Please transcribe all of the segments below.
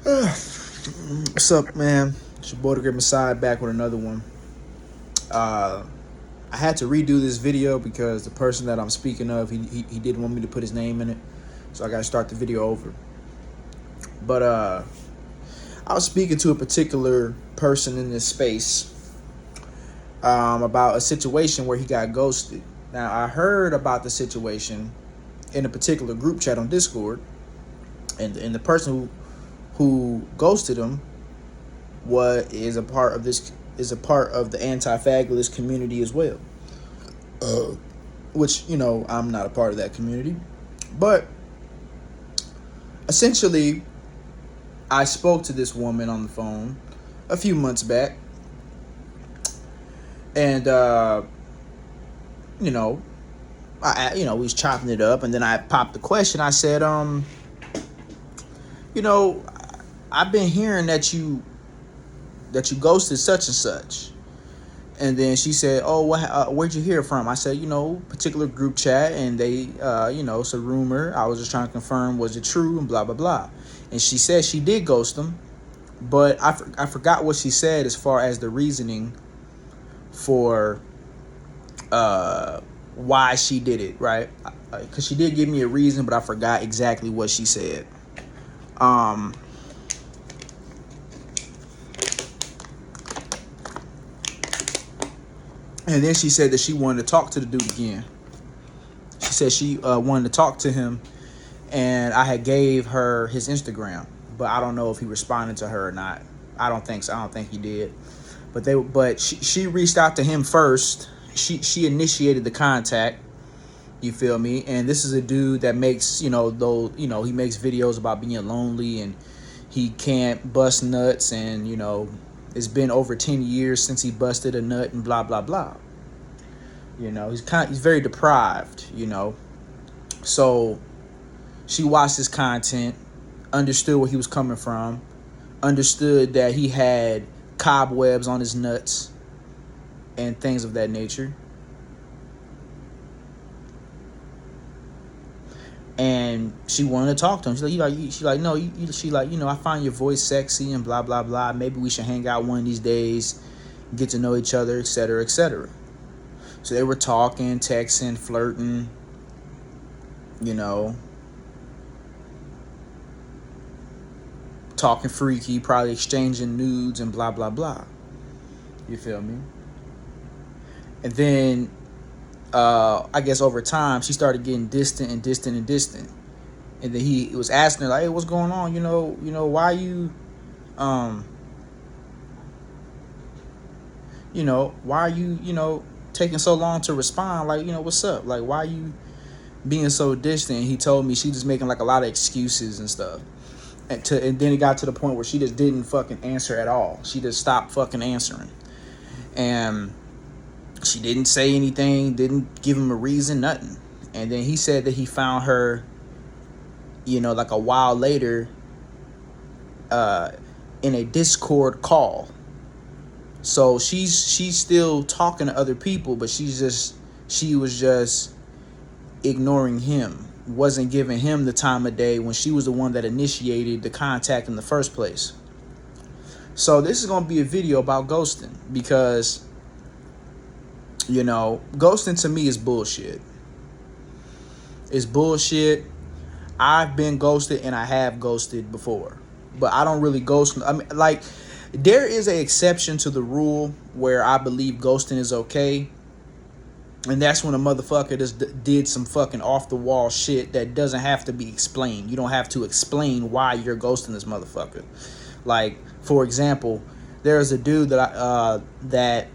What's up, man? It's your boy, the Great Messiah, back with another one. I had to redo this video because the person that I'm speaking of, he didn't want me to put his name in it, so I got to start the video over. But I was speaking to a particular person in this space about a situation where he got ghosted. Now, I heard about the situation in a particular group chat on Discord, and the person who ghosted him is a part of the anti-fabulous community as well. Which, I'm not a part of that community. But essentially, I spoke to this woman on the phone a few months back. And, we was chopping it up. And then I popped the question. I said, I've been hearing that you ghosted such and such. And then she said, "Oh, where'd you hear it from?" I said, particular group chat, and they, it's a rumor. I was just trying to confirm, was it true, and blah, blah, blah. And she said she did ghost them, but I forgot what she said as far as the reasoning for why she did it, right? Because she did give me a reason, but I forgot exactly what she said. And then she said that she wanted to talk to the dude again. She said she wanted to talk to him, and I had gave her his Instagram, but I don't know if he responded to her or not. I don't think so. I don't think he did. But she reached out to him first. She initiated the contact. You feel me? And this is a dude that makes, he makes videos about being lonely, and he can't bust nuts, and it's been over 10 years since he busted a nut, and blah, blah, blah. He's very deprived, So she watched his content, understood where he was coming from, understood that he had cobwebs on his nuts and things of that nature. And she wanted to talk to him. I find your voice sexy and blah, blah, blah. Maybe we should hang out one of these days, get to know each other, etc., etc. So they were talking, texting, flirting, talking freaky, probably exchanging nudes and blah, blah, blah. You feel me? And then I guess over time she started getting distant. And then he was asking her, like, "Hey, what's going on? Why you why are you taking so long to respond? Like, what's up? Like, why are you being so distant?" And he told me she just making like a lot of excuses and stuff. And then it got to the point where she just didn't fucking answer at all. She just stopped fucking answering. And she didn't say anything, didn't give him a reason, nothing. And then he said that he found her, like a while later, in a Discord call. So she's still talking to other people, but she was just ignoring him, wasn't giving him the time of day when she was the one that initiated the contact in the first place. So this is going to be a video about ghosting, because ghosting to me is bullshit. It's bullshit. I've been ghosted, and I have ghosted before, but I don't really ghost. I mean, like, there is an exception to the rule where I believe ghosting is okay. And that's when a motherfucker just did some fucking off the wall shit that doesn't have to be explained. You don't have to explain why you're ghosting this motherfucker. Like, for example, there's a dude that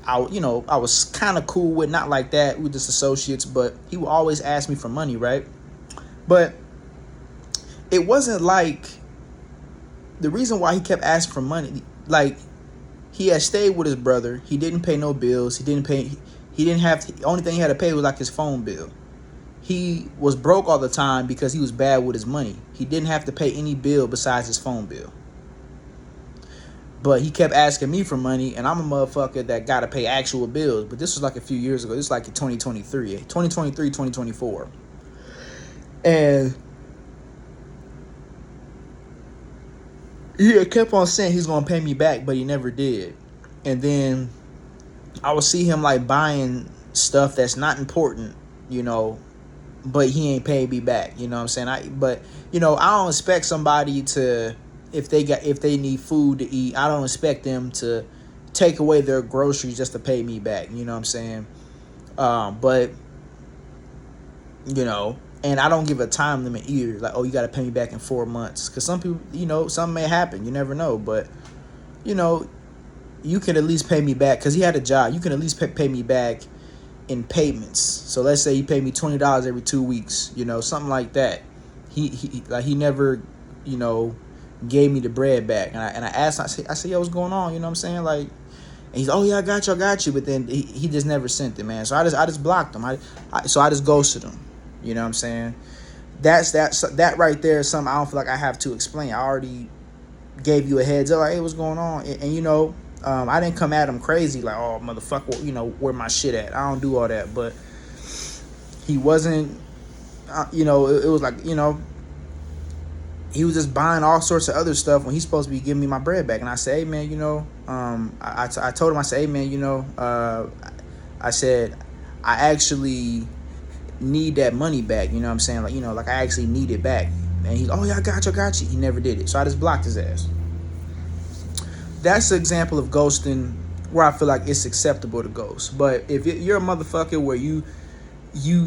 I was kind of cool with, not like that, with just associates, but he would always ask me for money, right? But it wasn't like the reason why he kept asking for money. Like, he had stayed with his brother. He didn't pay no bills. The only thing he had to pay was like his phone bill. He was broke all the time because he was bad with his money. He didn't have to pay any bill besides his phone bill. But he kept asking me for money, and I'm a motherfucker that got to pay actual bills. But this was like a few years ago. This was like in 2024. And He kept on saying he's gonna pay me back, but he never did. And then I would see him like buying stuff that's not important, you know, but he ain't paid me back. You know what I'm saying? But you know, I don't expect somebody to, if they need food to eat, I don't expect them to take away their groceries just to pay me back. You know what I'm saying? But you know, and I don't give a time limit either. Like, oh, you got to pay me back in 4 months, because some people, you know, something may happen. You never know. But you know, you can at least pay me back, because he had a job. You can at least pay me back in payments. So let's say he paid me $20 every 2 weeks, you know, something like that. He never, you know, gave me the bread back. And I asked, I said, yo, what's going on? You know what I'm saying? Like, and he's, oh yeah, I got you. But then he just never sent it, man. So I just blocked him. So I just ghosted him. You know what I'm saying? That right there is something I don't feel like I have to explain. I already gave you a heads up, like, hey, what's going on? And you know, I didn't come at him crazy like, oh, motherfucker, you know, where my shit at? I don't do all that. But he wasn't, you know, it was like, you know, he was just buying all sorts of other stuff when he's supposed to be giving me my bread back. And I said, hey, man, you know, I told him, I said, hey, man, you know, I said, I actually need that money back. You know what I'm saying? Like, you know, like, I actually need it back. And he's, oh, yeah, I got you. He never did it. So I just blocked his ass. That's an example of ghosting where I feel like it's acceptable to ghost. But if you're a motherfucker where you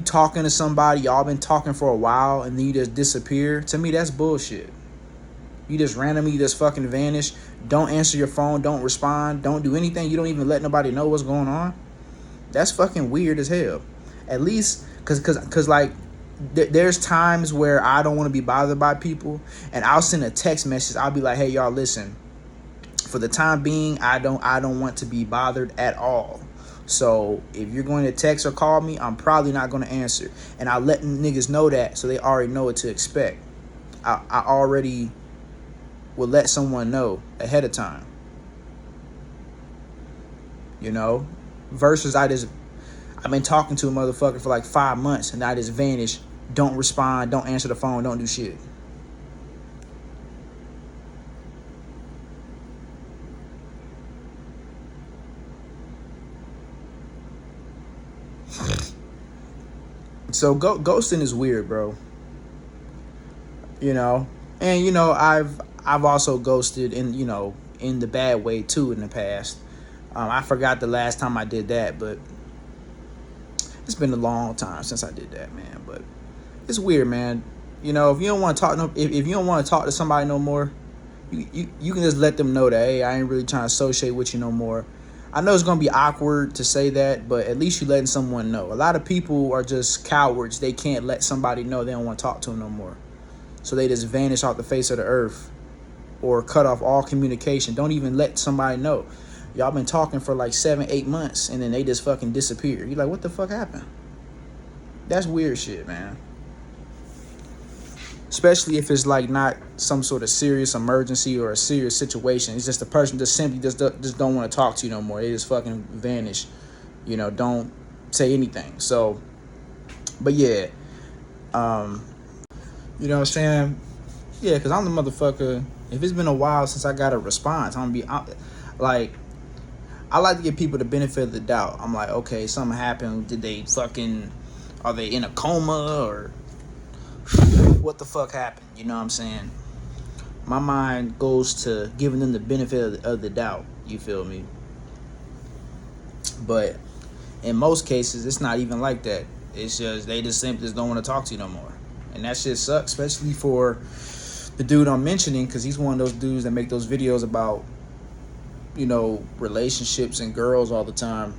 talking to somebody, y'all been talking for a while, and then you just disappear, to me, that's bullshit. You just randomly just fucking vanish, don't answer your phone, don't respond, don't do anything, you don't even let nobody know what's going on. That's fucking weird as hell. At least, cause like, there's times where I don't want to be bothered by people, and I'll send a text message. I'll be like, hey, y'all, listen, for the time being, I don't want to be bothered at all. So if you're going to text or call me, I'm probably not going to answer. And I let niggas know that, so they already know what to expect. I already will let someone know ahead of time. You know? Versus I've been talking to a motherfucker for like 5 months, and I just vanish, don't respond, don't answer the phone, don't do shit. So ghosting is weird, bro. You know, and you know, I've also ghosted in, you know, in the bad way too in the past. I forgot the last time I did that, but it's been a long time since I did that, man. But it's weird, man. You know, if you don't want to talk, if you don't want to talk to somebody no more, you can just let them know that, hey, I ain't really trying to associate with you no more. I know it's going to be awkward to say that, but at least you're letting someone know. A lot of people are just cowards. They can't let somebody know they don't want to talk to them no more. So they just vanish off the face of the earth or cut off all communication. Don't even let somebody know. Y'all been talking for like 7-8 months, and then they just fucking disappear. You're like, what the fuck happened? That's weird shit, man. Especially if it's like not some sort of serious emergency or a serious situation. It's just a person just simply just don't want to talk to you no more. They just fucking vanish. You know, don't say anything. So, but yeah, you know what I'm saying? Yeah, because I'm the motherfucker. If it's been a while since I got a response, like, I like to give people the benefit of the doubt. I'm like, okay, something happened. Are they in a coma, or what the fuck happened? You know what I'm saying? My mind goes to giving them the benefit of the doubt. You feel me? But in most cases, it's not even like that. It's just, they just simply just don't want to talk to you no more. And that shit sucks, especially for the dude I'm mentioning, because he's one of those dudes that make those videos about, you know, relationships and girls all the time.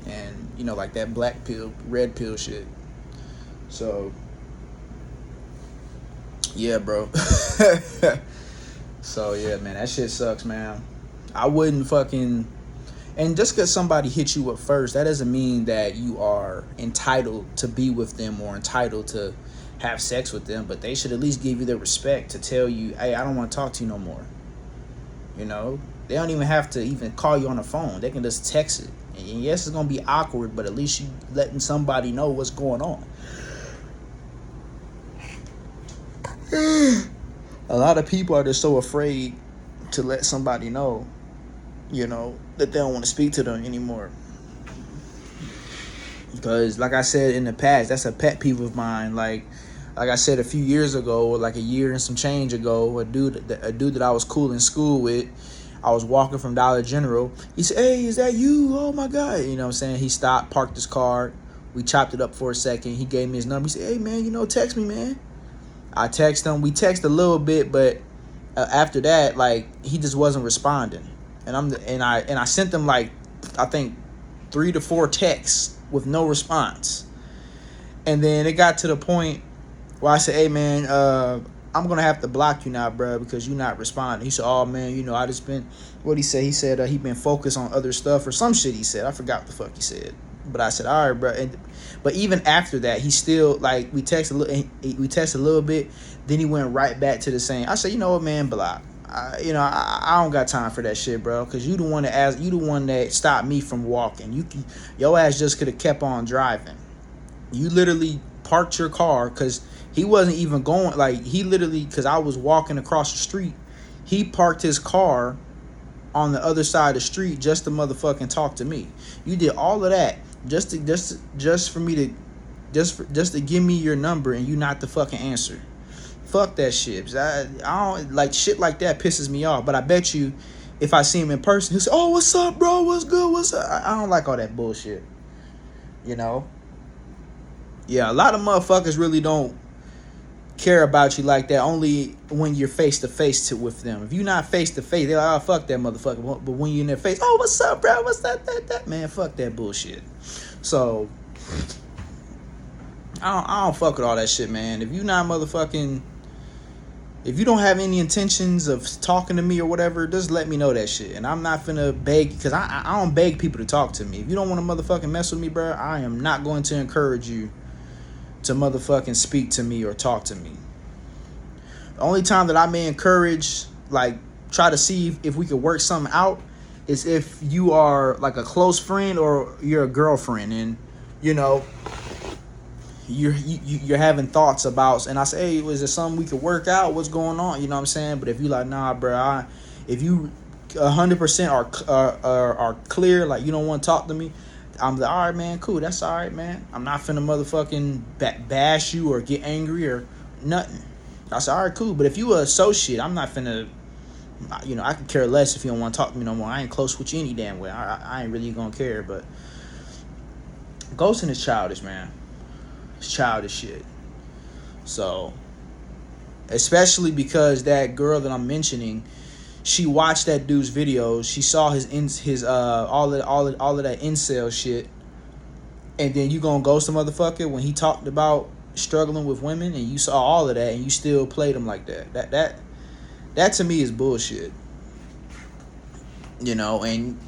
And, you know, like that black pill, red pill shit. So, yeah, bro. So, yeah, man, that shit sucks, man. I wouldn't fucking... And just because somebody hit you up first, that doesn't mean that you are entitled to be with them or entitled to have sex with them. But they should at least give you the respect to tell you, hey, I don't want to talk to you no more. You know? They don't even have to even call you on the phone. They can just text it. And yes, it's going to be awkward, but at least you letting somebody know what's going on. A lot of people are just so afraid to let somebody know, you know, that they don't want to speak to them anymore. Because like I said in the past, that's a pet peeve of mine. Like I said a few years ago, or like a year and some change ago, a dude that I was cool in school with, I was walking from Dollar General. He said, "Hey, is that you? Oh my God." You know what I'm saying? He stopped, parked his car. We chopped it up for a second. He gave me his number. He said, "Hey man, you know, text me, man." I text him. We text a little bit, but after that, like, he just wasn't responding. And I sent him like, I think 3 to 4 texts with no response. And then it got to the point where I said, "Hey man, I'm gonna have to block you now, bro, because you're not responding." He said, "Oh man, you know, I just been," what he said? He said he been focused on other stuff or some shit he said. I forgot what the fuck he said. But I said, "All right, bro." But even after that, he still, like, we texted a little bit. Then he went right back to the same. I said, "You know what, man, block. I don't got time for that shit, bro. Because you the one that stopped me from walking. Your ass just could have kept on driving. You literally parked your car because he wasn't even going. Like, he literally, because I was walking across the street, he parked his car on the other side of the street just to motherfucking talk to me. You did all of that just for me to just to give me your number and you not to fucking answer. Fuck that shit. I don't like shit like that. Pisses me off. But I bet you, if I see him in person, he'll say, "Oh, what's up, bro? What's good? What's up?" I don't like all that bullshit. You know? Yeah, a lot of motherfuckers really don't care about you like that. Only when you're face to face with them. If you're not face to face, they're like, "Oh, fuck that motherfucker." But when you're in their face, "Oh, what's up, bro? What's that?" Man, fuck that bullshit. So I don't fuck with all that shit, man. If you not motherfucking, if you don't have any intentions of talking to me or whatever, just let me know that shit. And I'm not finna beg, because I don't beg people to talk to me. If you don't want to motherfucking mess with me, bro, I am not going to encourage you to motherfucking speak to me or talk to me. The only time that I may encourage, like, try to see if we could work something out, is if you are like a close friend or you're a girlfriend and, you know, you're having thoughts about, and I say, "Hey, is there something we could work out? What's going on?" You know what I'm saying? But if you like, "Nah, bro, if you 100% are clear, like you don't want to talk to me," I'm like, "All right, man, cool. That's all right, man. I'm not finna motherfucking bash you or get angry or nothing." I said, "All right, cool. But if you an associate, I'm not finna, you know, I can care less if you don't want to talk to me no more. I ain't close with you any damn way. I ain't really gonna care." But ghosting is childish, man. It's childish shit. So, especially because that girl that I'm mentioning, she watched that dude's videos. She saw his all of that incel shit, and then you gonna ghost a motherfucker when he talked about struggling with women, and you saw all of that, and you still played him like that. That to me is bullshit. You know, and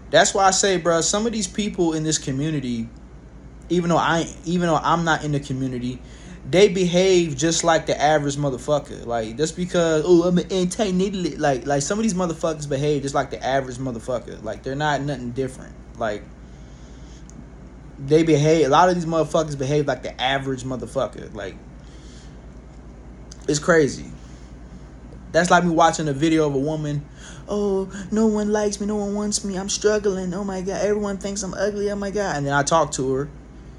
that's why I say, bro, some of these people in this community, even though I'm not in the community, they behave just like the average motherfucker. Like, just because, "Oh, I'm an anti-needle," like some of these motherfuckers behave just like the average motherfucker. Like, they're not nothing different. Like, a lot of these motherfuckers behave like the average motherfucker. Like, it's crazy. That's like me watching a video of a woman, "Oh, no one likes me, no one wants me, I'm struggling, oh my God, everyone thinks I'm ugly, oh my God." And then I talk to her.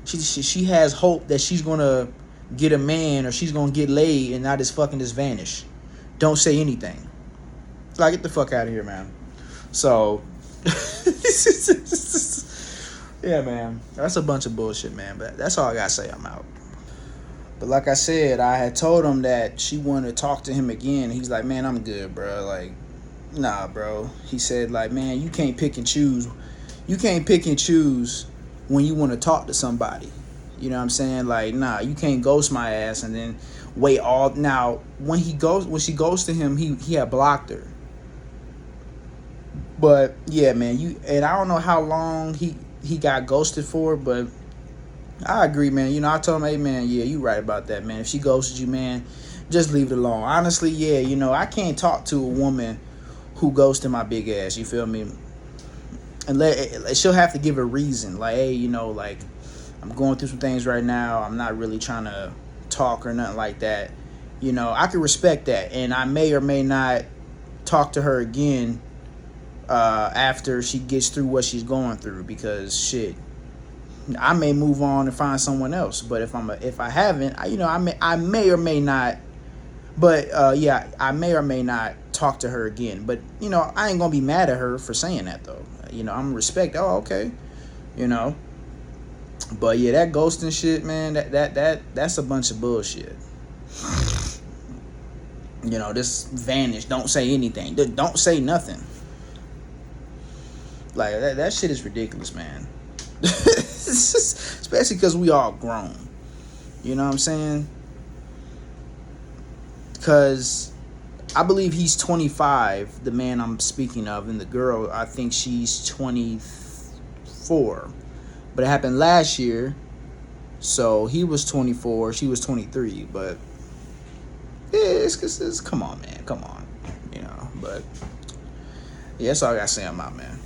She has hope that she's gonna get a man or she's gonna get laid, and not just vanish. Don't say anything. Like, get the fuck out of here, man. So yeah, man, that's a bunch of bullshit, man. But that's all I gotta say. I'm out. But like I said, I had told him that she wanted to talk to him again. He's like, "Man, I'm good, bro. Like, nah, bro." He said, like, "Man, you can't pick and choose. You can't pick and choose when you want to talk to somebody." You know what I'm saying? Like, nah, you can't ghost my ass and then wait all. Now, when she goes to him, he had blocked her. But yeah, man, and I don't know how long he got ghosted for, but I agree, man. You know, I told him, "Hey, man, yeah, you right about that, man. If she ghosted you, man, just leave it alone." Honestly, yeah, you know, I can't talk to a woman who ghosted my big ass. You feel me? And she'll have to give a reason. Like, "Hey, you know, like, I'm going through some things right now. I'm not really trying to talk or nothing like that." You know, I can respect that, and I may or may not talk to her again after she gets through what she's going through, because shit, I may move on and find someone else. But if I haven't, I may or may not. But yeah, I may or may not talk to her again. But I ain't gonna be mad at her for saying that though. I'm gonna respect. Oh, okay. You know. But yeah, that ghosting shit, man. That's a bunch of bullshit. Just vanish. Don't say anything. Don't say nothing. Like that shit is ridiculous, man. Especially because we all grown. You know what I'm saying? Because I believe he's 25, the man I'm speaking of, and the girl, I think she's 24. But it happened last year, so he was 24, she was 23. But it's come on, man, come on, But yeah, that's all I gotta say. I'm out, man.